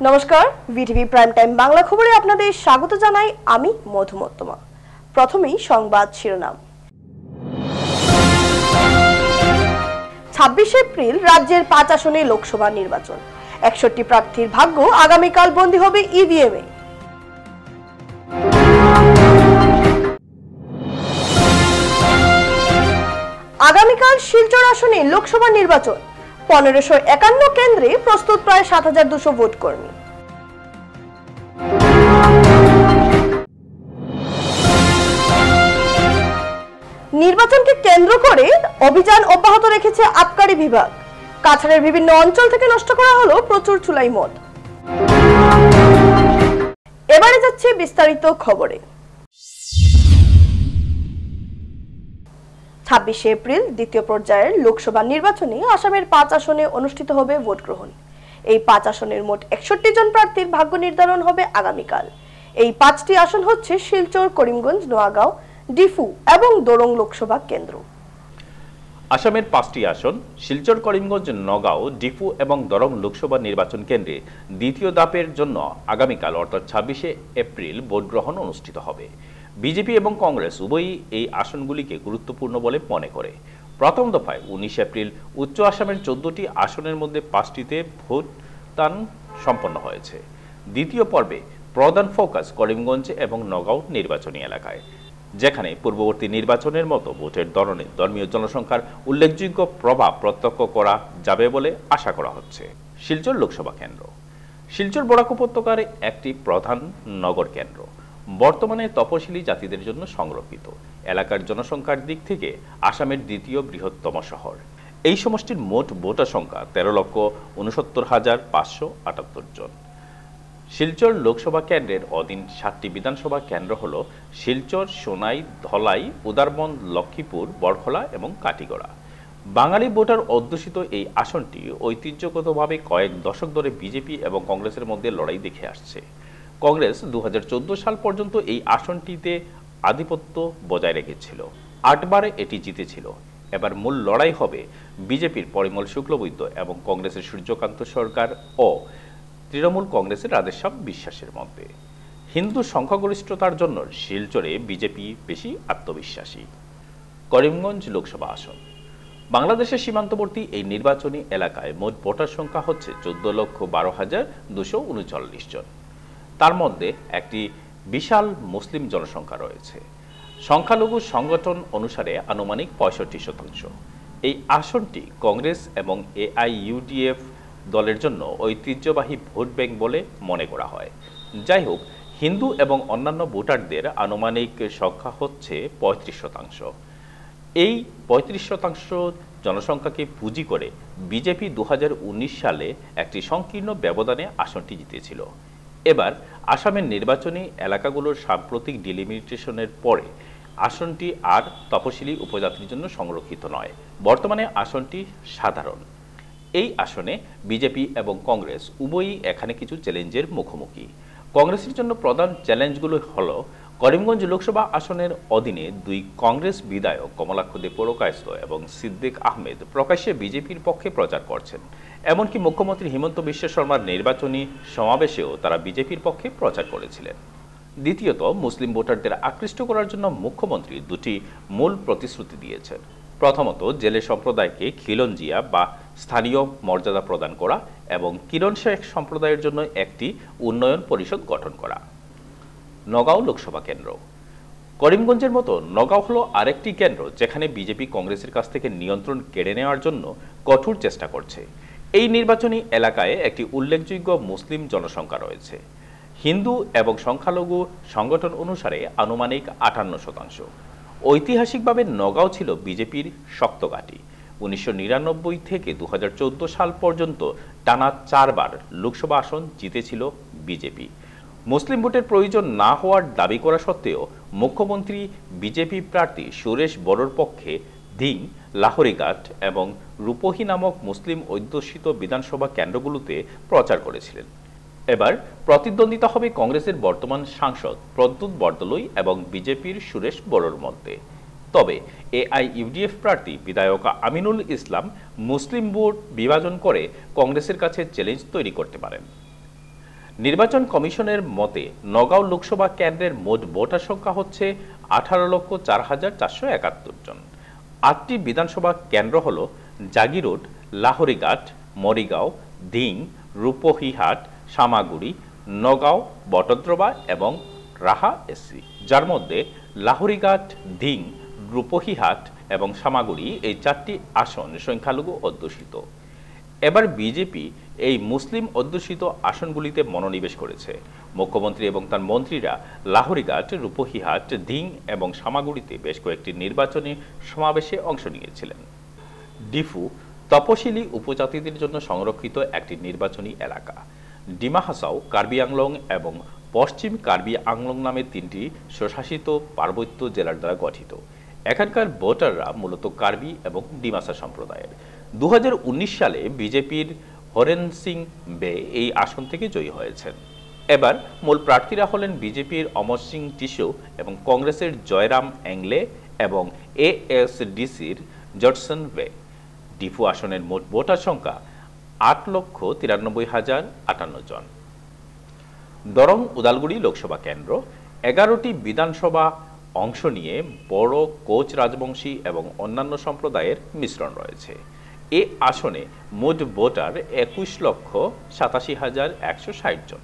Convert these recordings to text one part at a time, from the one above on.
নমস্কার, VTV prime time Bangla খবরে আপনাদের স্বাগত জানাই আমি মধুমত্তমা। প্রথমেই সংবাদ শিরোনাম। 26 এপ্রিল রাজ্যের 5 আসনে লোকসভা নির্বাচন। 61 প্রার্থীর ভাগ্য আগামীকাল বন্দী হবে ইভিএমে। আগামীকাল শিলচর আসনে লোকসভা নির্বাচন। 1551 কেন্দ্রে প্রস্তুত প্রায় 7200 ভোট কর্মী। নির্বাচনকে কেন্দ্র করে অভিযান অব্যাহত রেখেছে আবকারি বিভাগ। কাছাড়ের বিভিন্ন অঞ্চল থেকে নষ্ট করা হলো প্রচুর চুলাই মদ। এবারে যাচ্ছে বিস্তারিত খবরে। 26 এপ্রিল দ্বিতীয় পর্যায়ের লোকসভা নির্বাচনে আসামের 5 আসনে অনুষ্ঠিত হবে ভোট গ্রহণ। এই 5 আসনের মোট 61 জন প্রার্থীর ভাগ্য নির্ধারণ হবে আগামীকাল। এই 5টি আসন হচ্ছে শিলচর, করিমগঞ্জ, নোয়াগাঁও, ডিফু এবং দরং লোকসভা কেন্দ্র। আসামের 5টি আসন শিলচর, করিমগঞ্জ, নগাঁও, ডিফু এবং দরং লোকসভা নির্বাচন কেন্দ্রে দ্বিতীয় ধাপের জন্য আগামীকাল অর্থাৎ 26 এপ্রিল ভোট গ্রহণ অনুষ্ঠিত হবে। বিজেপি এবং কংগ্রেস উভয়ই এই আসনগুলিকে গুরুত্বপূর্ণ বলে মনে করে। প্রথম দফায় 19 এপ্রিল উচ্চ আসামের 14টি আসনের মধ্যে 5টিতে ভোটদান সম্পন্ন হয়েছে। দ্বিতীয় পর্বে প্রধান ফোকাস করিমগঞ্জ এবং নগাঁও নির্বাচনী এলাকায়, যেখানে পূর্ববর্তী নির্বাচনের মতো ভোটের ধরনে ধর্মীয় জনসংখ্যার উল্লেখযোগ্য প্রভাব প্রত্যক্ষ করা যাবে বলে আশা করা হচ্ছে। শিলচর লোকসভা কেন্দ্র। শিলচর বরাক উপত্যকার একটি প্রধান নগর কেন্দ্র। বর্তমানে তপশিলি জাতিদের জন্য সংরক্ষিত। এলাকার জনসংখ্যার দিক থেকে আসামের দ্বিতীয় বৃহত্তম শহর। এই সমষ্টির মোট ভোটার সংখ্যা 13,69,578 জন। শিলচর লোকসভা কেন্দ্রের অধীন 7টি বিধানসভা কেন্দ্র হল শিলচর, সোনাই, ধলাই, উদারবন্দ, লক্ষ্মীপুর, বরখলা এবং কাটিগড়া। বাঙালি ভোটার অধ্যুষিত এই আসনটি ঐতিহ্যগতভাবে কয়েক দশক ধরে বিজেপি এবং কংগ্রেসের মধ্যে লড়াই দেখে আসছে। কংগ্রেস 2014 সাল পর্যন্ত এই আসনটিতে আধিপত্য বজায় রেখেছিল। 8 বারে এটি জিতেছিল। এবার মূল লড়াই হবে বিজেপির পরিমল শুক্লবৈদ্য এবং কংগ্রেসের সূর্যকান্ত সরকার ও তৃণমূল কংগ্রেসের রাধেশ্যাম বিশ্বাসের মধ্যে। হিন্দু সংখ্যাগরিষ্ঠতার জন্য শিলচরে বিজেপি বেশি আত্মবিশ্বাসী। করিমগঞ্জ লোকসভা আসন। বাংলাদেশের সীমান্তবর্তী এই নির্বাচনী এলাকায় মোট ভোটার সংখ্যা হচ্ছে 14,12,239 জন। তার মধ্যে একটি বিশাল মুসলিম জনসংখ্যা রয়েছে। সংখ্যালঘু সংগঠন অনুসারে আনুমানিক 65%। এই আসনটি কংগ্রেস এবং AIUDF দলের জন্য ঐতিহ্যবাহী ভোট ব্যাংক বলে মনে করা হয়। যাই হোক, হিন্দু এবং অন্যান্য ভোটারদের আনুমানিক সংখ্যা হচ্ছে 35%। এই 35% জনসংখ্যাকে পুঁজি করে বিজেপি 2019 সালে একটি সংকীর্ণ ব্যবধানে আসনটি জিতেছিল। এবার আসামের নির্বাচনী এলাকাগুলোর সাম্প্রতিক ডিলিমিটেশনের পরে আসনটি আর তপশিলি উপজাতির জন্য সংরক্ষিত নয়। বর্তমানে আসনটি সাধারণ। এই আসনে বিজেপি এবং কংগ্রেস উভয়ই এখানে কিছু চ্যালেঞ্জের মুখোমুখি। কংগ্রেসের জন্য প্রধান চ্যালেঞ্জগুলো হল করিমগঞ্জ লোকসভা আসনের অধীনে 2 কংগ্রেস বিধায়ক কমলাক্ষ দে পুরকায়স্থ এবং সিদ্দিক আহমেদ প্রকাশ্যে বিজেপির পক্ষে প্রচার করছেন। এমনকি মুখ্যমন্ত্রী হিমন্ত বিশ্ব শর্মার নির্বাচনী সমাবেশেও তারা বিজেপির পক্ষে প্রচার করেছিলেন। দ্বিতীয়ত, মুসলিম ভোটারদের আকৃষ্ট করার জন্য মুখ্যমন্ত্রী 2টি মূল প্রতিশ্রুতি দিয়েছেন। প্রথমত, জেলে সম্প্রদায়কে খিলঞ্জিয়া বা স্থানীয় মর্যাদা প্রদান করা এবং কিরণ শেখ সম্প্রদায়ের জন্য একটি উন্নয়ন পরিষদ গঠন করা। নগাঁও লোকসভা কেন্দ্র। করিমগঞ্জের মতো নগাঁও হলো আরেকটি কেন্দ্র যেখানে বিজেপি কংগ্রেসের কাছ থেকে নিয়ন্ত্রণ কেড়ে নেওয়ার জন্য কঠোর চেষ্টা করছে। এই নির্বাচনী এলাকায় একটি উল্লেখযোগ্য মুসলিম জনসংখ্যা রয়েছে। হিন্দু এবং সংখ্যালঘু সংগঠন অনুসারে আনুমানিক 58%। ঐতিহাসিকভাবে নগাঁও ছিল বিজেপির শক্ত ঘাঁটি। 1999 থেকে 2014 সাল পর্যন্ত টানা 4 বার লোকসভা আসন জিতেছিল বিজেপি। মুসলিম ভোটের প্রয়োজন না হওয়ার দাবি করা সত্ত্বেও মুখ্যমন্ত্রী বিজেপি প্রার্থী সুরেশ বড়োর পক্ষে ধিং, লাহোরিঘাট এবং রূপহী নামক মুসলিম অধ্যুষিত বিধানসভা কেন্দ্রগুলোতে প্রচার করেছিলেন। এবার প্রতিদ্বন্দ্বিতা হবে কংগ্রেসের বর্তমান সাংসদ প্রদ্যুৎ বরদলৈ এবং বিজেপির সুরেশ বড়োর মধ্যে। তবে AIUDF প্রার্থী বিধায়ক আমিনুল ইসলাম মুসলিম ভোট বিভাজন করে কংগ্রেসের কাছে চ্যালেঞ্জ তৈরি করতে পারেন। নির্বাচন কমিশনের মতে নগাঁও লোকসভা কেন্দ্রের মোট ভোটার সংখ্যা হচ্ছে 18,04,471 জন। 8টি বিধানসভা কেন্দ্র হল জাগিরোড, লাহরিঘাট, মরিগাঁও, ধিং, রূপহীহাট, সামাগুড়ি, নগাঁও, বটদ্রবা এবং রাহা এসসি, যার মধ্যে লাহরিঘাট, ধিং, রূপহীহাট এবং সামাগুড়ি এই 4টি আসন সংখ্যালঘু অধ্যুষিত। এবার বিজেপি এই মুসলিম অধ্যুষিত আসনগুলিতে মনোনিবেশ করেছে। মুখ্যমন্ত্রী এবং তার মন্ত্রীরা লাহরিঘাট, রূপহীহাট, ধিং এবং সামাগুড়িতে বেশ কয়েকটি নির্বাচনী সমাবেশে অংশ নিয়েছিলেন। ডিফু তপশিলি উপজাতিদের জন্য সংরক্ষিত একটি নির্বাচনী এলাকা। ডিমা হাসাও, কার্বি আংলং এবং পশ্চিম কার্বি আংলং নামে 3টি স্বশাসিত পার্বত্য জেলার দ্বারা গঠিত। এখানকার ভোটাররা মূলত কার্বি এবং ডিমাসা সম্প্রদায়ের। 2019 সালে বিজেপির হরেন সিং বে এই আসন থেকে জয়ী হয়েছেন। এবার মূল প্রার্থীরা হলেন বিজেপির অমর সিং টিসু এবং কংগ্রেসের জয়রাম এংলে এবং এএসডিসির জডসন বে। ডিফু আসনের মোট ভোটার সংখ্যা 8,93,058 জন। দরং উদালগুড়ি লোকসভা কেন্দ্র 11টি বিধানসভা অংশ নিয়ে বড়, কোচ রাজবংশী এবং অন্যান্য সম্প্রদায়ের মিশ্রণ রয়েছে। এ আসনে মোট ভোটার 21,87,160 জন।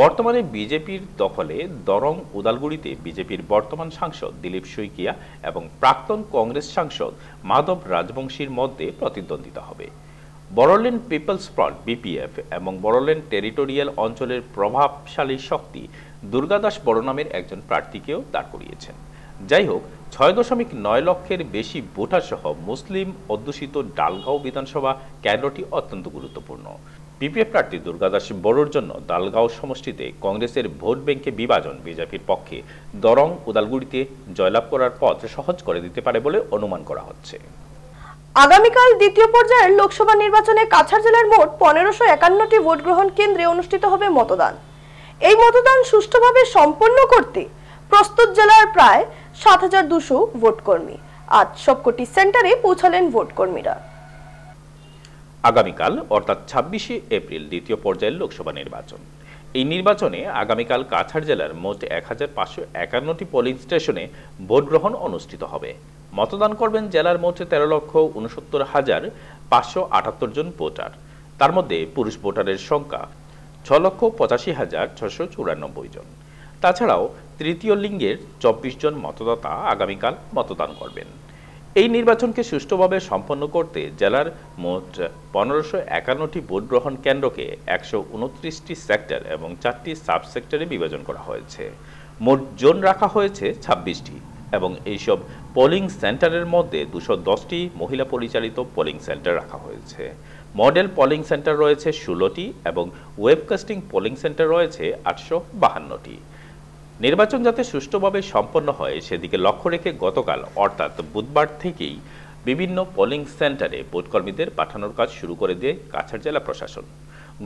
বর্তমানে বিজেপির দখলে দরং উদালগুড়িতে বিজেপির বর্তমান সাংসদ দিলীপ শইকিয়া এবং প্রাক্তন কংগ্রেস সাংসদ মাধব রাজবংশীর মধ্যে প্রতিদ্বন্দ্বিতা হবে। বড়োল্যান্ড পিপলস ফ্রন্ট বিপিএফ এবং বড়োল্যান্ড টেরিটোরিয়াল অঞ্চলের প্রভাবশালী শক্তি দুর্গাদাস বড় নামের একজন প্রার্থীকেও দাঁড় করিয়েছেন। যাই হোক, 6.9 লক্ষের বেশি ভোটার সহ মুসলিম অধ্যুষিত ডালগাঁও বিধানসভা কেন্দ্রটি অত্যন্ত গুরুত্বপূর্ণ। বিপিএফ প্রার্থী দুর্গাদাস বড়োর জন্য ডালগাঁও সমষ্টিতে কংগ্রেসের ভোট ব্যাংকে বিভাজন বিজেপির পক্ষে দরং উদালগুড়িতে জয়লাভ করার পথ সহজ করে দিতে পারে বলে অনুমান করা হচ্ছে। আগামীকাল দ্বিতীয় পর্যায়ের লোকসভা নির্বাচনে কাছাড় জেলার মোট 1551টি ভোট গ্রহণ কেন্দ্রে অনুষ্ঠিত হবে মতদান। এই মতদান সুষ্ঠুভাবে সম্পন্ন করতে প্রস্তুত জেলার প্রায় 7,200 ভোটকর্মী। আজ সবকটি সেন্টারে পৌঁছালেন ভোটকর্মীরা। আগামীকাল অর্থাৎ 26শে এপ্রিল দ্বিতীয় পর্যায়ের লোকসভা নির্বাচন। এই নির্বাচনে আগামীকাল কাছাড় জেলার মোট 1551টি পোলিং স্টেশনে ভোট গ্রহণ অনুষ্ঠিত হবে। মতদান করবেন জেলার মোট 13,69,578 জন ভোটার। তার মধ্যে পুরুষ ভোটারের সংখ্যা 6,85,694 জন। তাছাড়াও তৃতীয় লিঙ্গের 24 জন মতদাতা আগামীকাল মতদান করবেন। এই নির্বাচনকে সুষ্ঠুভাবে সম্পন্ন করতে জেলার মোট 1551টি ভোট গ্রহণ কেন্দ্রকে 129টি সেক্টর এবং 4টি সাব সেক্টরে বিভাজন করা হয়েছে। মোট জোন রাখা হয়েছে 26টি এবং এইসব পোলিং সেন্টারের মধ্যে 210টি মহিলা পরিচালিত পোলিং সেন্টার রাখা হয়েছে। মডেল পোলিং সেন্টার রয়েছে 16টি এবং ওয়েবকাস্টিং পোলিং সেন্টার রয়েছে 852টি। নির্বাচন যাতে সুষ্ঠুভাবে সম্পন্ন হয় সেদিকে লক্ষ্য রেখে গতকাল অর্থাৎ বুধবার থেকেই বিভিন্ন পোলিং সেন্টারে ভোটকর্মীদের পাঠানোর কাজ শুরু করে দিয়ে কাছাড় জেলা প্রশাসন।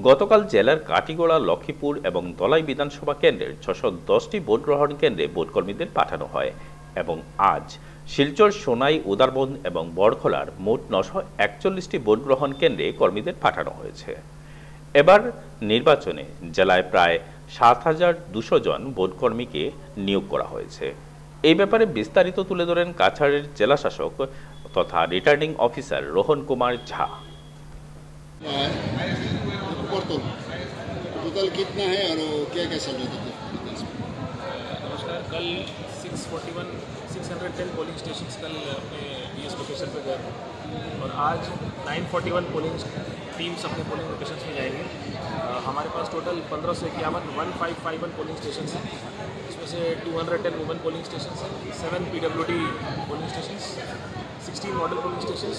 গতকাল জেলার কাটিগড়া, লক্ষ্মীপুর এবং দলাই বিধানসভা কেন্দ্রের 610টি ভোট গ্রহণ কেন্দ্রে ভোটকর্মীদের পাঠানো হয় এবং আজ শিলচর, সোনাই, উদারবন এবং বড়খলার মোট 941টি ভোট গ্রহণ কেন্দ্রে কর্মীদের পাঠানো হয়েছে। এবার নির্বাচনে জেলায় প্রায় 7,200 জন ভোটকর্মীকে নিয়োগ করা হয়েছে। এই ব্যাপারে বিস্তারিত তুলে ধরেন কাছাড়ের জেলা শাসক তথা রিটার্নিং অফিসার রোহন কুমার ঝা। टोटल कितना है और क्या क्या चल रहा था? नमस्कार। कल 610 पोलिंग स्टेशन कल अपने डीएस लोकेशन पे गए और आज 941 पोलिंग टीम्स अपने पोलिंग लोकेशन में जाएंगे। हमारे पास टोटल 1551 पोलिंग स्टेशन हैं, इसमें से 210 वुमेन पोलिंग स्टेशन हैं, 7 PWD polling station, 16 model polling station.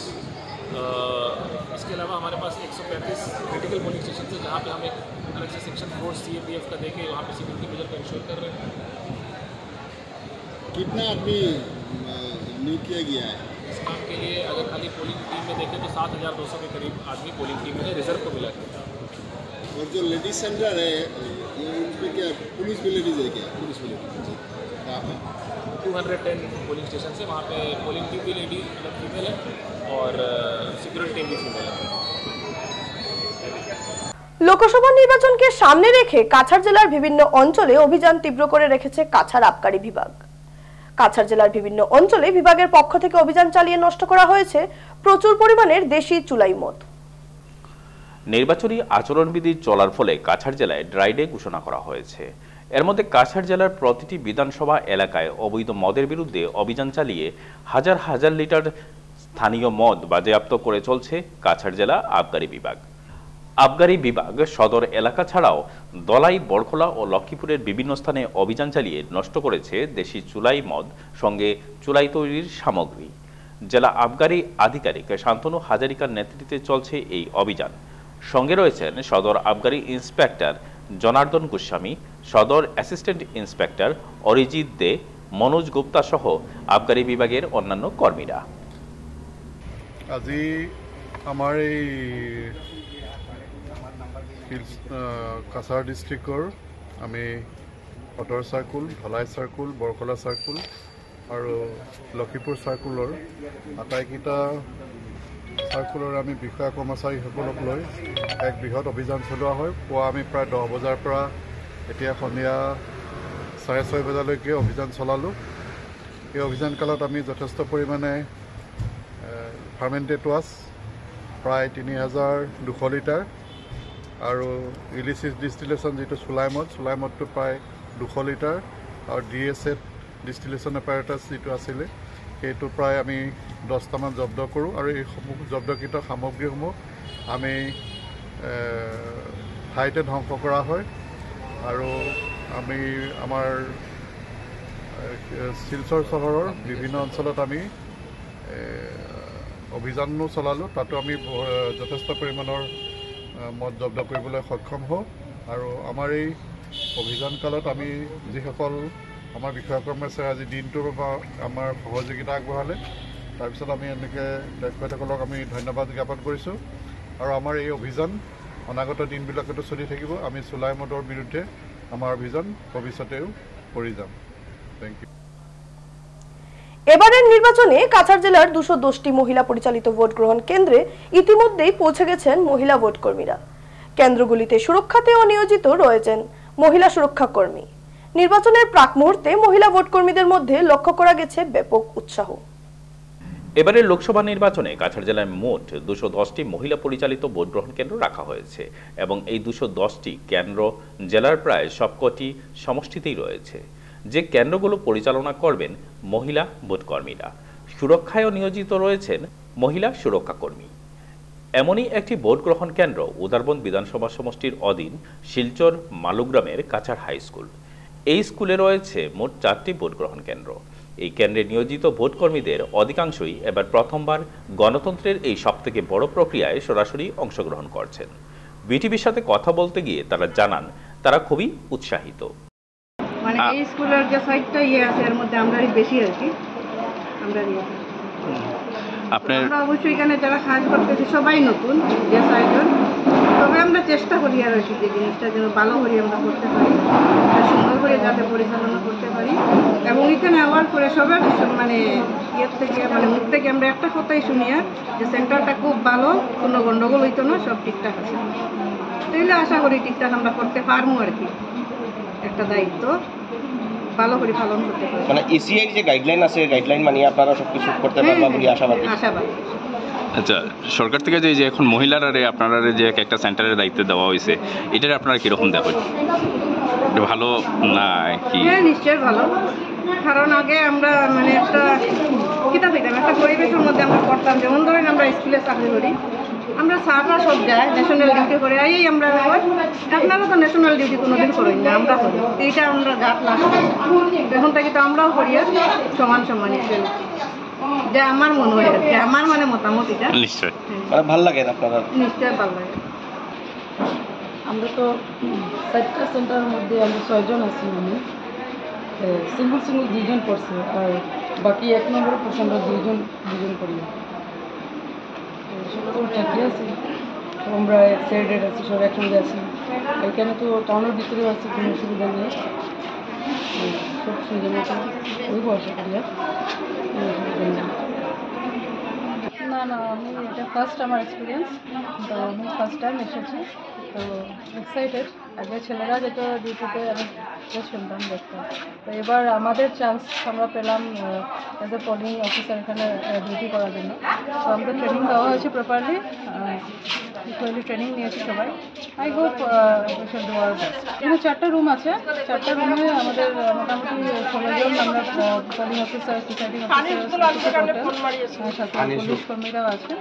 इसके अलावा हमारे पास 135 क्रिटिकल पोलिंग स्टेशन है जहाँ पे हम एक अलग से सेक्शन 4 CAPF का देके वहाँ पे सिक्योरिटी मेजर को इंश्योर कर रहे हैं। कितना आदमी नियुक्त किया गया है इस काम के लिए? अगर खाली पोलिंग टीम में देखें तो 7,200 के करीब आदमी पोलिंग टीम में रिजर्व को मिला के। और जो लेडीज सेंटर है उसमें क्या पुलिस भी लेडीज है क्या? पुलिस भी लेडीज जी। कहाँ पे? 210 पोलिंग स्टेशन है, वहाँ पे पोलिंग टीम भी लेडी मतलब फीमेल है और सिक्योरिटी टीम भी फीमेल है। লোকসভা নির্বাচনকে সামনে রেখে কাছাড় জেলার বিভিন্ন অঞ্চলে অভিযান তীব্র করে রেখেছে কাছাড় আবগারি বিভাগ। কাছাড় জেলার বিভিন্ন অঞ্চলে বিভাগের পক্ষ থেকে অভিযান চালিয়ে নষ্ট করা হয়েছে প্রচুর পরিমাণের দেশি চুলাই মদ। নির্বাচনী আচরণবিধি চলার ফলে কাছাড় জেলায় ড্রাই ডে ঘোষণা করা হয়েছে। এর মধ্যে কাছাড় জেলার প্রতিটি বিধানসভা এলাকায় অবৈধ মদের বিরুদ্ধে অভিযান চালিয়ে হাজার হাজার লিটার স্থানীয় মদ বাজেয়াপ্ত করে চলছে কাছাড় জেলা আবগারি বিভাগ। আবগারি বিভাগ সদর এলাকা ছাড়াও দলাই, বড়খোলা ও লক্ষ্মীপুরের বিভিন্ন স্থানে অভিযান চালিয়ে নষ্ট করেছে দেশি চুলাই মদ, সঙ্গে চুলাই তৈরির সামগ্রী। জেলা আবগারি আধিকারিক শান্তনু হাজারিকার নেতৃত্বে চলছে এই অভিযান। সঙ্গে রয়েছেন সদর আবগারি ইন্সপেক্টর জনার্দন গোস্বামী, সদর অ্যাসিস্ট্যান্ট ইন্সপেক্টর অরিজিৎ দে, মনোজ গুপ্তা সহ আবগারি বিভাগের অন্যান্য কর্মীরা। আজি আমাৰ এই কাছাৰ ডিষ্ট্ৰিক্টৰ আমি Sadar circle, Dholai circle, Borkhola circle আৰু লক্ষীপুৰ চাৰ্কুলৰ আটাইকেইটা চাৰ্কুলৰ আমি বিষয়া কৰ্মচাৰীসকলক লৈ এক বৃহৎ অভিযান চলোৱা হয়। পুৱা আমি প্ৰায় 10 বজাৰ পৰা এতিয়া সন্ধিয়া 6:30 বজালৈকে অভিযান চলালোঁ। এই অভিযান কালত আমি যথেষ্ট পৰিমাণে ফাৰ্মেণ্টেড ৱাছ প্ৰায় 3200 লিটাৰ আৰু ইলিচিট ডিষ্টিলেশ্যন যিটো চুলাই মদটো প্ৰায় 200 লিটাৰ আৰু DSA ডিষ্টিলেশ্যন এপাৰেটাছ যিটো আছিলে সেইটো প্ৰায় আমি 10টামান জব্দ কৰোঁ। আৰু এই জব্দকৃত সামগ্ৰীসমূহ আমি ঠাইতে ধ্বংস কৰা হয়। আৰু আমি আমাৰ শিলচৰ চহৰৰ বিভিন্ন অঞ্চলত আমি অভিযানো চলালোঁ। তাতো আমি যথেষ্ট পৰিমাণৰ মদ জব্দ কৰিবলৈ সক্ষম হওঁ। আৰু আমাৰ এই অভিযান কালত আমি যিসকল আমাৰ বিষয়া কৰ্মচাৰী আজি দিনটোৰ আমাৰ সহযোগিতা আগবঢ়ালে, তাৰপিছত আমি এনেকৈ তেখেতসকলক আমি ধন্যবাদ জ্ঞাপন কৰিছোঁ। আৰু আমাৰ এই অভিযান অনাগত দিনবিলাকতো চলি থাকিব। আমি চুলাই মদৰ বিৰুদ্ধে আমাৰ অভিযান ভৱিষ্যতেও কৰি যাম। Thank you. এবারের নির্বাচনে কাছাড় জেলার 210টি মহিলা পরিচালিত ভোট গ্রহণ কেন্দ্রে ইতিমধ্যেই পৌঁছে গেছেন মহিলা ভোট কর্মীরা। কেন্দ্রগুলিতে সুরক্ষাতেও নিয়োজিত রয়েছেন মহিলা সুরক্ষা কর্মী। নির্বাচনের প্রাক মুহূর্তে মহিলা ভোট কর্মীদের মধ্যে লক্ষ্য করা গেছে ব্যাপক উৎসাহ। এবারের লোকসভা নির্বাচনে কাছাড় জেলায় মোট 210টি মহিলা পরিচালিত ভোট গ্রহণ কেন্দ্র রাখা হয়েছে এবং এই 210টি কেন্দ্র জেলার প্রায় সবকটি সমষ্টিতেই রয়েছে। যে কেন্দ্রগুলো পরিচালনা করবেন মহিলা ভোটকর্মীরা। সুরক্ষায়ও নিয়োজিত রয়েছেন মহিলা সুরক্ষা কর্মী। এমনই একটি ভোট গ্রহণ কেন্দ্র উদারবন বিধানসভা সমষ্টির অধীন শিলচর মালুগ্রামের কাছাড় হাই স্কুল। এই স্কুলে রয়েছে মোট 4টি ভোট গ্রহণ কেন্দ্র। এই কেন্দ্রে নিয়োজিত ভোটকর্মীদের অধিকাংশই এবার প্রথমবার গণতন্ত্রের এই সবথেকে বড় প্রক্রিয়ায় সরাসরি অংশগ্রহণ করছেন। বিটিভির সাথে কথা বলতে গিয়ে তারা জানান তারা খুবই উৎসাহিত। মানে এই স্কুলের যে সাইটটা আছে এর মধ্যে আমরা বেশি আর কি আমরা আমরা অবশ্যই এখানে যারা কাজ করতেছি সবাই নতুন যে সাইটর, তবে আমরা চেষ্টা করি আর কি যে জিনিসটা যেন ভালো করে আমরা করতে পারি, সুন্দর করে যাতে পরিচালনা করতে পারি। এবং এখানে আওয়ার পরে সবার মানে ইয়ের থেকে মানে মুখ থেকে আমরা একটা কথাই শুনিয়া যে সেন্টারটা খুব ভালো, কোনো গন্ডগোল হইতো না, সব ঠিকঠাক আছে। তাইলে আশা করি ঠিকঠাক আমরা করতে পারবো আর কি, একটা দায়িত্ব ভালো করে পালন করতে পারবো। মানে ইসিআই যে গাইডলাইন আছে গাইডলাইন মানিয়ে আপনারা সবকিছু করতে পারবা বলে আশাবাদী। আচ্ছা, সরকার থেকে যে এখন মহিলারা আপনারা যে একটা সেন্টারের দায়িত্ব দেওয়া হয়েছে, এটার আপনারা কিরকম দেখেন? ভালো না কি? হ্যাঁ, নিশ্চয়ই ভালো। কারণ আগে আমরা মানে একটা একটা পরিবেশের মধ্যে আমরা করতাম, যেমন ধরেন আমরা স্কুলে চাকরি করি, আমরা স্যাররা সব যায় ন্যাশনাল ডিউটি করে, এই আমরা আপনারা তো ন্যাশনাল ডিউটি কোনোদিন করেন না, আমরা করি। এইটা আমরা গাছ লাগবে এখন থেকে তো আমরাও করি আর সমান সমান হিসেবে, যে আমার মনে হয় আর কি, আমার মানে মতামত এটা। নিশ্চয় ভালো লাগে আপনারা? নিশ্চয় ভালো লাগে। আমরা তো 4টা সেন্টারের মধ্যে আমরা 6 জন আছি, মানে সিঙ্গল 2 জন পড়ছে, আর বাকি 1 নম্বরের পড়ছে আমরা 2 জন করি। সেটা তো চাকরি আছে, আমরা সাইডেড আছি, সব একসঙ্গে আছি। এখানে তো টাউনের ভিতরেও আছে, কোনো অসুবিধা নেই, সব সুবিধা মতো ওই বর্ষা করি। না, আমি এটা ফার্স্ট আমার এক্সপিরিয়েন্স, তো আমি ফার্স্ট টাইম এসেছি। তো এক্সাইটেড। আগে ছেলেরা যেটা ডিউটিতে আমি শুনতাম দেখতাম, তো এবার আমাদের চান্স আমরা পেলাম অ্যাজ এ পোলিং অফিসার এখানে ডিউটি করার জন্য। তো আমাদের ট্রেনিং দেওয়া হয়েছে প্রপারলি, ইকুয়ালি ট্রেনিং নিয়েছি সবাই। I hope we shall do our best. এখানে 4টা রুম আছে, 4টা রুমে আমাদের মোটামুটি 16 জন আমরা পোলিং অফিসার, প্রিসাইডিং অফিসার, সাথে পুলিশ কর্মীরাও আছে,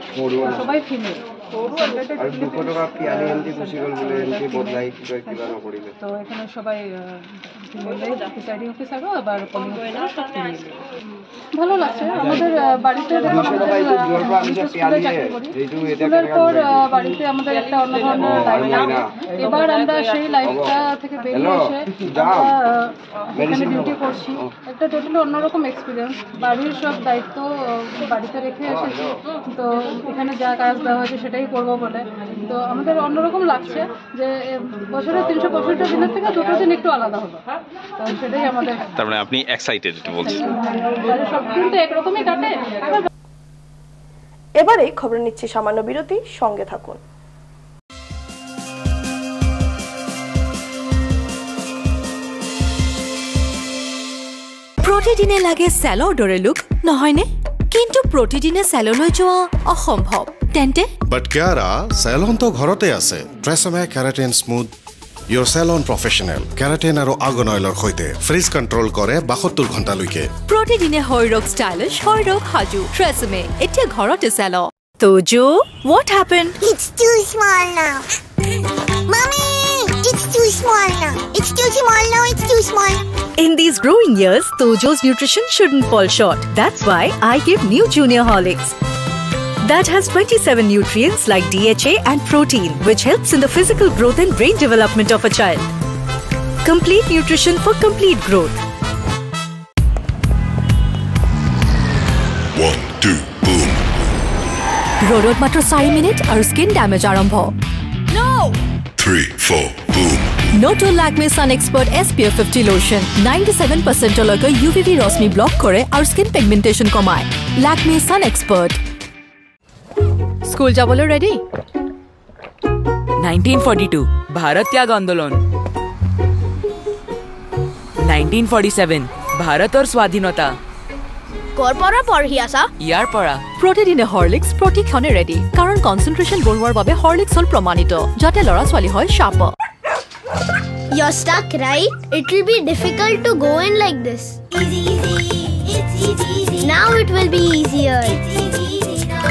সবাই ফিমেল। তো এখানে সবাই ফিমেল প্রিসাইডিং অফিসারও আবার পোলিং অফিসার সব ফিমেল। ভালো লাগছে। আমাদের বাড়িতে স্কুলের পর বাড়িতে আমাদের একটা অন্য ধরনের লাইফ। এবার আমরা সেই লাইফটা থেকে বেরিয়ে এসে এখানে ডিউটি করছি, একটা টোটালি অন্যরকম এক্সপিরিয়েন্স। বাড়ির সব দায়িত্ব বাড়িতে রেখে এসেছি, তো এখানে যা কাজ দেওয়া হয়েছে সেটাই করবো বলে তো আমাদের অন্যরকম লাগছে যে বছরের 365 দিনের থেকে 2টো দিন একটু আলাদা হলো। তো সেটাই আমাদের, তার মানে আপনি এক্সাইটেড বলছেন। সব দিন তো একরকমই কাটে। এবারে খবর নিচ্ছি সামান্য বিরতি, সঙ্গে থাকুন। প্ৰতিদিনে লাগে চেলৰদৰে লুক নহয়নে? কিন্তু প্ৰতিদিনে চেললৈ যোৱা অসম্ভৱ। তেন্তে বাট কিয়াৰা চেলন তো ঘৰতে আছে। ট্ৰেছমে কেৰাটিন স্মুথ ইয়ৰ চেলন প্ৰফেশ্যনেল কেৰাটিন আৰু আৰ্গন অইলৰ সৈতে ফ্ৰিজ কণ্ট্ৰল কৰে 72 ঘণ্টালৈকে। প্ৰতিদিনে শৰীৰক ষ্টাইলিছ, শৰীৰক সাজু। ট্ৰেছমে এতিয়া ঘৰতে চেল। Tojo, what happened? It's too small now. Mommy, it's too small now. It's too small now. It's too small. In these growing years, Tojo's nutrition shouldn't fall short. That's why I give new Junior Horlicks. That has 27 nutrients like DHA and protein, which helps in the physical growth and brain development of a child. Complete nutrition for complete growth. 1 2 boom. Rodot matro 4 minute aru skin damage arambh. No! 3 4 boom. Noto Lakme Sun Expert SPF 50 lotion 97% loika UVV rosmi block kore aru skin pigmentation komay. Lakme Sun Expert. School jabolo ready? 1942 Bharat त्याग आंदोलन, 1947 भारत और स्वाधीनता। Korpora porhiasa? ইয়ার পড়া প্ৰতিদিনে Horlicks প্ৰতিক্ষণে ready, কাৰণ কনচেন্ট্ৰেশ্যন বঢ়োৱাৰ বাবে Horlicks হ'ল প্ৰমাণিত, যাতে ল'ৰা ছোৱালী হয় sharp. You're stuck, right? It will be difficult to go in like this. Easy, easy. It's easy. Now it will be easier. It's easy now.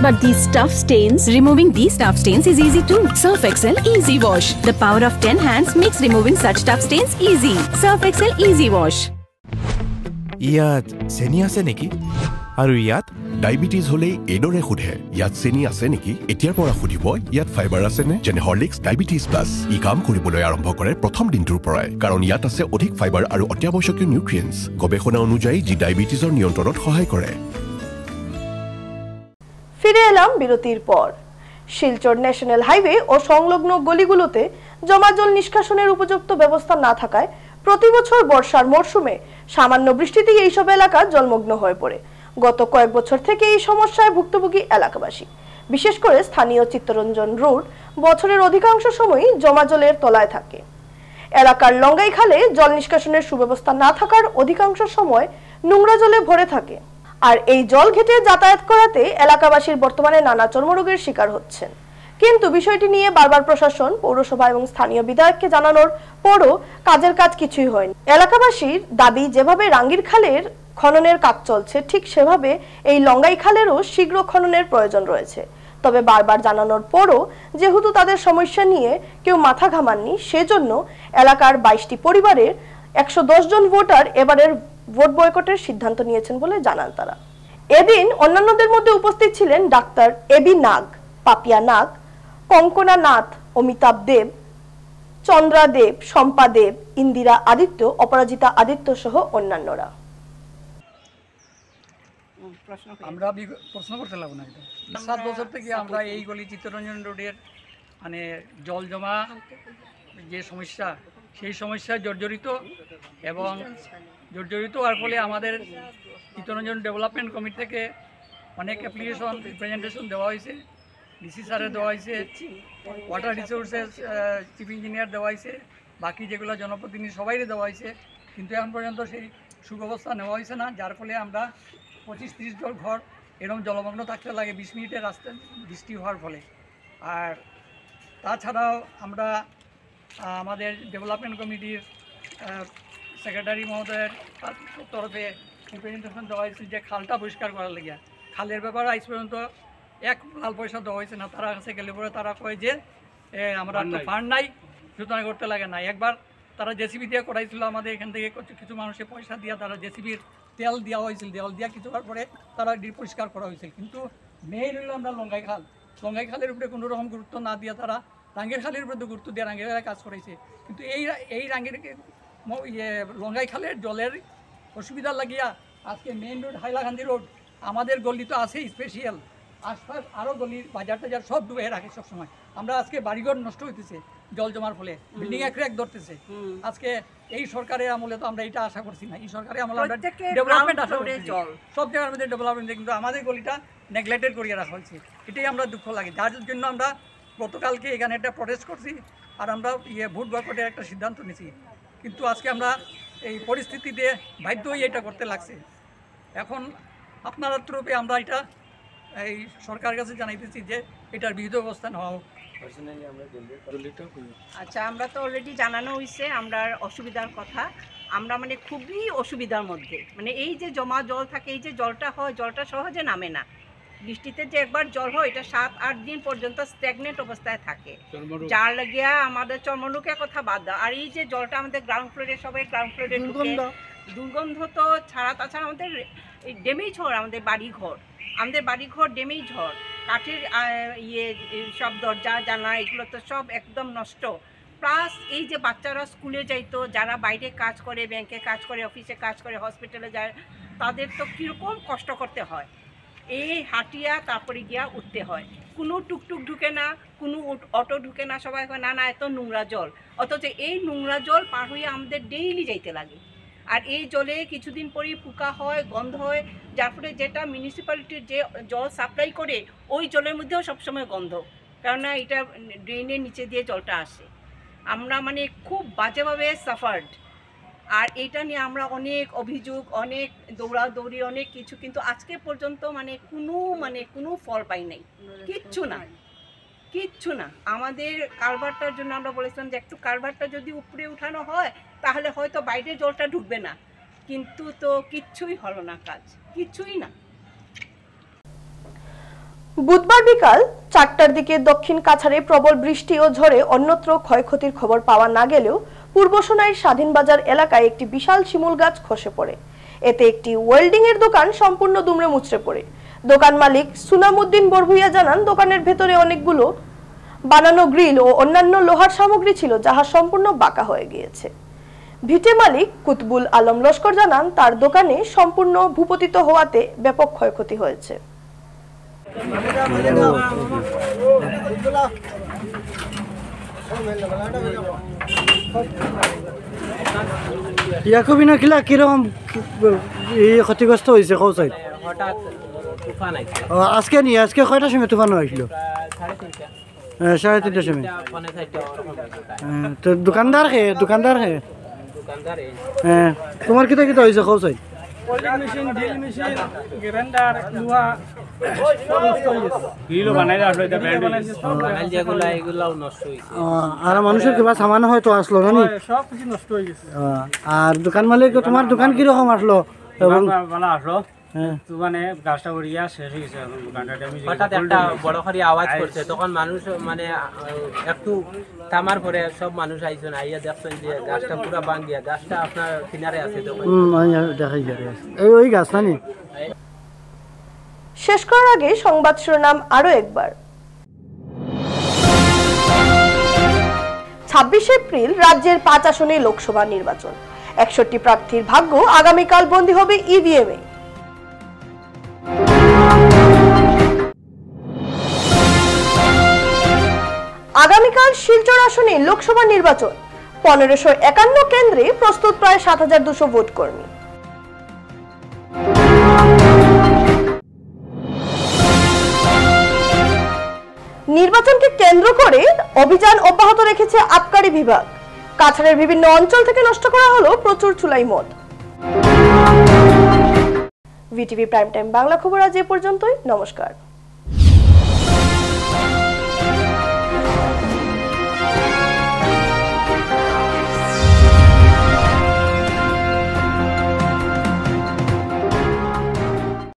But these tough stains, removing these tough stains is easy too. Surf Excel Easy Wash. The power of 10 hands makes removing such tough stains easy. Surf Excel Easy Wash. ইয়াত চেনি আছে নেকি? আৰু ইয়াত diabetes হলে এডৰে খুধে ইয়াত চেনি আছে নেকি? এতিয়াৰ পৰা খুধিব ইয়াত ফাইবাৰ আছে নে? যেনে হৰলিক্স ডায়াবেটিস প্লাস ই কাম কৰিবলৈ আৰম্ভ কৰে প্ৰথম দিনটোৰ পৰাই, কাৰণ ইয়াত আছে অধিক ফাইবাৰ আৰু অত্যাৱশ্যকীয় নিউট্ৰিয়েন্টছ, গৱেষণা অনুযায়ী যি ডায়াবেটিসৰ নিয়ন্ত্ৰণত সহায় কৰে। ফিরে এলাম বিরতির পর। শিলচর ন্যাশনাল হাইওয়ে ও সংলগ্ন গলিগুলোতে জমা জল নিষ্কাশনের উপযুক্ত ব্যবস্থা না থাকায় প্রতি বছর বর্ষার মরশুমে সামান্য বৃষ্টিতেই এইসব এলাকা জলমগ্ন হয়ে পড়ে। গত কয়েক বছর থেকে এই সমস্যায় ভুক্তভোগী এলাকাবাসী, বিশেষ করে স্থানীয় চিত্তরঞ্জন রোড বছরের অধিকাংশ সময়ই জমা জলের তলায় থাকে। এলাকার লঙ্গাই খালে জল নিষ্কাশনের সুব্যবস্থা না থাকার অধিকাংশ সময় নোংরা জলে ভরে থাকে, আর এই জল ঘেটে যাতায়াত করাতে এলাকাবাসীর বর্তমানে নানা চর্মরোগের শিকার হচ্ছেন। কিন্তু বিষয়টি নিয়ে বারবার প্রশাসন, পৌরসভা এবং স্থানীয় বিধায়ককে জানানোর পরও কাজের কাজ কিছুই হয়নি। এলাকাবাসীর দাবি, যেভাবে রাঙ্গির খালের খননের কাজ চলছে ঠিক সেভাবে এই লঙ্গাই খালেরও শীঘ্র খননের প্রয়োজন রয়েছে। তবে বারবার জানানোর পরও যেহেতু তাদের সমস্যা নিয়ে কেউ মাথা ঘামাননি, সেজন্য এলাকার 22টি পরিবারের 110 জন ভোটার এবারের ভোট বয়কটের সিদ্ধান্ত নিয়েছেন বলে জানান তারা। এদিন অন্যান্যদের মধ্যে উপস্থিত ছিলেন ডাক্তার এবি নাগ, পাপিয়া নাগ, কঙ্কনা নাথ, অমিতাভ দেব, চন্দ্রা দেব, শম্পা দেব, ইন্দিরা আদিত্য, অপরাজিতা আদিত্য সহ অন্যান্যরা। আমরা প্রশ্ন করতে লাগবো না, 7 বছর থেকে আমরা এই গলি চিত্তরঞ্জন রোডের মানে জল জমা যে সমস্যা, সেই সমস্যায় জর্জরিত এবং জর্জরিত হওয়ার ফলে আমাদের চিত্তরঞ্জন ডেভেলপমেন্ট কমিটি থেকে অনেক অ্যাপ্লিকেশন প্রেজেন্টেশন দেওয়া হয়েছে ডিসি স্যারের দেওয়া হয়েছে, ওয়াটার রিসোর্সেস চিফ ইঞ্জিনিয়ার দেওয়া হয়েছে, বাকি যেগুলো জনপ্রতিনিধি সবাইরে দেওয়া হয়েছে, কিন্তু এখন পর্যন্ত সেই সুব্যবস্থা নেওয়া হয়েছে না, যার ফলে আমরা 25-30 জন ঘর এরকম জলমগ্ন থাকতে লাগে 20 মিনিটের রাস্তায় বৃষ্টি হওয়ার ফলে। আর তাছাড়াও আমরা আমাদের ডেভেলপমেন্ট কমিটির সেক্রেটারি মহোদয়ের তরফে রিপ্রেজেন্টেশন দেওয়া হয়েছে যে খালটা পরিষ্কার করার লেগে। খালের ব্যাপারে আজ পর্যন্ত এক লাল পয়সা দেওয়া হয়েছে না। তারা কাছে গেলে পরে তারা কয় যে আমরা তো ফান্ড নাই, সুতরাং করতে লাগে না। একবার তারা জেসিবি দিয়ে করাইছিল, আমাদের এখান থেকে কিছু মানুষের পয়সা দিয়ে তারা জেসিবির তেল দেওয়া হয়েছিল, দেওয়াল দিয়া কিছুবার পরে তারা পরিষ্কার করা হয়েছিল। কিন্তু মেইন হইল আমরা লঙ্গাই খালের উপরে কোনো রকম গুরুত্ব না দিয়ে তারা রাঙ্গের খালের উপরে তো গুরুত্ব দিয়ে রাঙ্গের খালে কাজ করেছে। কিন্তু এই রাঙ্গের লঙ্গাই খালের জলের অসুবিধা লাগিয়া আজকে মেইন রোড হাইলাকান্দি রোড আমাদের গলি তো আছেই স্পেশাল, আশপাশ আরও গলির বাজার টাজার সব ডুবে রাখে সবসময়। আমরা আজকে বাড়িঘর নষ্ট হইতেছে জল জমার ফলে, বিল্ডিং ক্র্যাক ধরতেছে। আজকে এই সরকারের আমলে তো আমরা এটা আশা করছি না, এই সরকারের আমলে আমরা ডেভেলপমেন্ট আশা করছি, সব জায়গার মধ্যে ডেভেলপমেন্ট, কিন্তু আমাদের গলিটা নেগলেক্টেড করিয়ে রাখা হয়েছে। এটাই আমরা দুঃখ লাগে, যার জন্য আমরা গতকালকে এখানে একটা প্রটেস্ট করছি আর আমরা ভোট বয়কটের একটা সিদ্ধান্ত নিয়েছি। কিন্তু আজকে আমরা এই পরিস্থিতিতে বাধ্য হয়ে এটা করতে লাগছে। এখন আপনার তরফে আমরা এটা এই সরকারের কাছে জানাইতেছি যে এটার বিহিত ব্যবস্থা নেওয়া হোক। আচ্ছা, আমরা তো অলরেডি জানানো হয়েছে আমরা অসুবিধার কথা। আমরা মানে খুবই অসুবিধার মধ্যে, মানে এই যে জমা জল থাকে, এই যে জলটা হয়, জলটা সহজে নামে না। বৃষ্টিতে যে একবার জল হয় এটা 7-8 দিন পর্যন্ত স্ট্যাগনেট অবস্থায় থাকে, যার লাগিয়া আমাদের চর্মরোগের কথা বাদ দাও। আর এই যে জলটা আমাদের গ্রাউন্ড ফ্লোরে, সবাই গ্রাউন্ড ফ্লোরে দুর্গন্ধ তো ছাড়া, তাছাড়া আমাদের ড্যামেজ হয়, আমাদের বাড়িঘর ড্যামেজ হয়, কাঠের সব দরজা জানলা এগুলো তো সব একদম নষ্ট। প্লাস এই যে বাচ্চারা স্কুলে যাইতো, যারা বাইরে কাজ করে, ব্যাংকে কাজ করে, অফিসে কাজ করে, হসপিটালে যায়, তাদের তো কীরকম কষ্ট করতে হয়, এই হাঁটিয়া তারপরে গিয়া উঠতে হয়। কোনো টুকটুক ঢুকে না, কোনো অটো ঢুকে না, সবাই না না এত নোংরা জল, অথচ এই নোংরা জল পার হয়ে আমাদের ডেইলি যাইতে লাগে। আর এই জলে কিছুদিন পরেই পোকা হয়, গন্ধ হয়, যার ফলে যেটা মিউনিসিপ্যালিটির যে জল সাপ্লাই করে ওই জলের মধ্যেও সবসময় গন্ধ, কেননা এটা ড্রেনের নিচে দিয়ে জলটা আসে। আমরা মানে খুব বাজেভাবে সাফার্ড। আর এটা নিয়ে আমরা অনেক অভিযোগ, অনেক দৌড়াদৌড়ি, অনেক কিছু, কিন্তু আজকে পর্যন্ত কোনো ফল পাই নাই, কিচ্ছু না। আমাদের কালভারটার জন্য আমরা বলেছিলাম যে একটু কালভারটা যদি উপরে উঠানো হয় তাহলে হয়তো বাইরে জলটা ঢুকবে না, কিন্তু তো কিচ্ছুই হলো না, কাজ কিছুই না। বুধবার বিকাল 4টার দিকে দক্ষিণ কাছাড়ে প্রবল বৃষ্টি ও ঝড়ে অন্যত্র ক্ষয়ক্ষতির খবর পাওয়া না গেলেও পূর্ব সোনাইর স্বাধীনবাজার এলাকায় একটি বিশাল শিমুল গাছ খসে পড়ে। এতে একটি ওয়েল্ডিং এর দোকান সম্পূর্ণ দুমড়ে মুচড়ে পড়ে। দোকান মালিক সুনামউদ্দিন বরভুইয়া জানান, দোকানের ভেতরে অনেকগুলো বানানো গ্রিল ও অন্যান্য লোহার সামগ্রী ছিল, যাহা সম্পূর্ণ বাঁকা হয়ে গিয়েছে। ভিটে মালিক কুতবুল আলম লস্কর জানান, তার দোকানে সম্পূর্ণ ভূপতিত হওয়াতে ব্যাপক ক্ষয়ক্ষতি হয়েছে। ইয়াকুবিনা কিলা কিরকম ক্ষতিগ্রস্ত হয়েছে কৌসাই? হঠাৎ তুফান আইছে। আজকে নিয়ে আজকে কয়টার সময় তুফান হয়েছিল? 3:30টার সময়। তো দোকানদার হে হ্যাঁ, তোমার কিতা কিতা হয়েছে কৌসাই? Welding machine, drill machine, grinder, লোহা গ্রিলও বানাই রাখলো, এটা ব্যান্ড যেগুলা এগুলাও নষ্ট হইছে। আর মানুষের কিবা সামান হয়তো আসলো না, সব কিছু নষ্ট হয়ে গেছে। আর দোকান মালিক, তোমার দোকান কিরকম আসলো? এবং ভালো আসলো, মানে গাছটা উড়িয়া শেষ হয়ে গেছে। হঠাৎ একটা বড় করে আওয়াজ করছে, তখন মানুষ মানে একটু থামার পরে সব মানুষ আইছেন, আইয়া দেখছেন যে গাছটা পুরো ভাঙ্গিয়া, গাছটা আপনার কিনারে আছে। ওই গাছ না। শেষ করার আগে সংবাদ শিরোনাম আরো একবার। 26 এপ্রিল রাজ্যের 5 আসনে লোকসভা নির্বাচন। 61 প্রার্থীর ভাগ্য আগামীকাল বন্দী হবে ইভিএম এ। আগামীকাল শিলচর আসনে লোকসভা নির্বাচন। 1551 কেন্দ্রে প্রস্তুত প্রায় 7200 ভোট কর্মী। নির্বাচনকে কেন্দ্র করে অভিযান অব্যাহত রেখেছে আবকারি বিভাগ। কাছাড়ের বিভিন্ন অঞ্চল থেকে নষ্ট করা হলো প্রচুর চুলাই মদ। ভিটিভি প্রাইম টাইম বাংলা খবর আজ এ পর্যন্তই। নমস্কার।